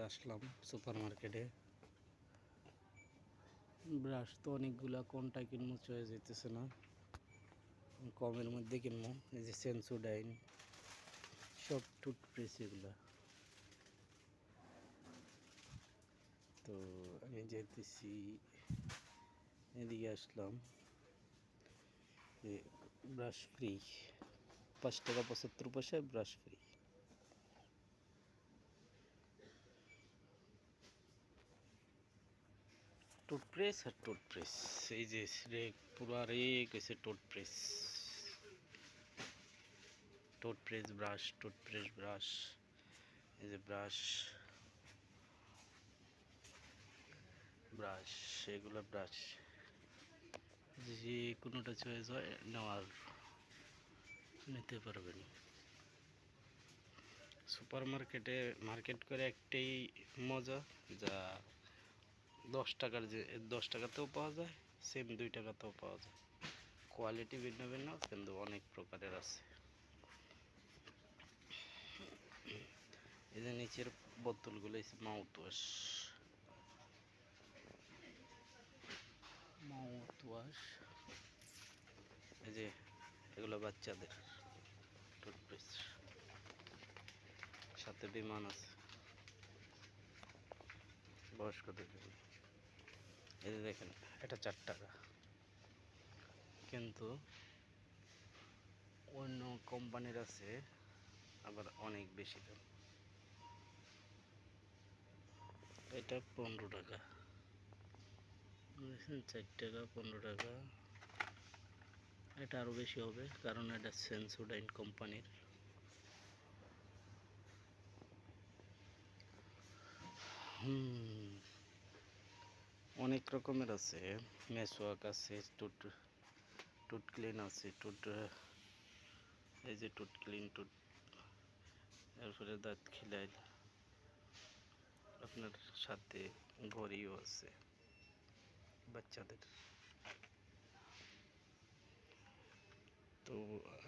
আসলাম super মার্কেটে। Brush তো অনেকগুলা, কোনটা কিনবো চয়ে যেতেছে না। কমের মধ্যে কিনবো, এই যে সেন্সোডাইন, সব টুথপেস্ট এগুলা। তো আমি যেতেছি, এদিকে আসলাম। ব্রাশ ফ্রি, 5 টাকা 75 পয়সায় ব্রাশ ফ্রি। টুথপেস্ট আর টুথপেস্ট, এই যে রেক পুরা রেক হয়েছে toothpaste. Toothpaste brush, toothpaste brush, এই যে ব্রাশ ব্রাশ, এগুলো ব্রাশ, যে কোনোটা চয়েস হয় নিতে পারবেন। সুপার মার্কেটে মার্কেট করে একটাই মজা, যা 10 টাকাতেও পাওয়া যায়, সেম 2 টাকাতেও পাওয়া যায়। কোয়ালিটি ভিন্ন ভিন্ন, কিন্তু অনেক প্রকারের আছে। এই যে নিচের বোতলগুলো মাউথ ওয়াশ, এই যে এগুলো বাচ্চাদের টুথপেস্ট, সাথে বিমান আছে বয়স্কদের জন্য। এই যে দেখেন, এটা 4 টাকা, কিন্তু অন্য কোম্পানির আছে আবার অনেক বেশি দাম। এটা 15 টাকা, 4 টাকা 15 টাকা। এটা আরও বেশি হবে, কারণ এটা সেন্সোডাইন কোম্পানির। অনেক রকমের আছে, মেসওয়াক আছে, টুথ ক্লিন আছে, এই যে টুথ ক্লিন, এরপরে দাঁত খিলাই, আপনার সাথে ঘড়িও আছে বাচ্চাদের। তো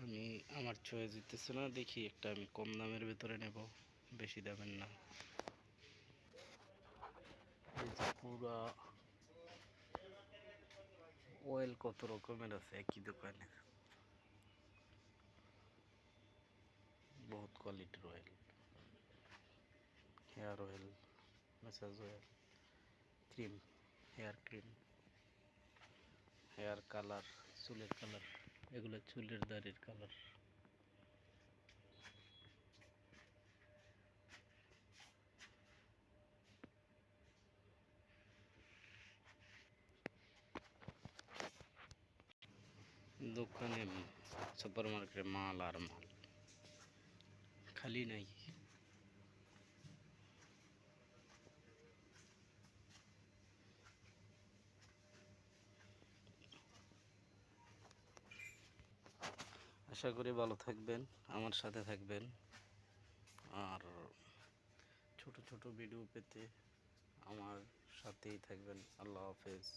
আমি আমার চয়ে যেতেছে না, দেখি একটা আমি কম দামের ভেতরে নেব, বেশি দামের না। এই যে পুরা অয়েল কত রকমের আছে একই দোকানে, বহুত কোয়ালিটির oil, hair oil, massage oil, cream, hair cream, hair colour, চুলের কালার, এগুলো চুলের দাড়ির কালার। দোকানে সুপার মার্কেটে মাল আর মাল, খালি নাই। আশা করি ভালো থাকবেন, আমার সাথে থাকবেন, আর ছোট ছোট ভিডিও পেতে আমার সাথেই থাকবেন। আল্লাহ হাফেজ।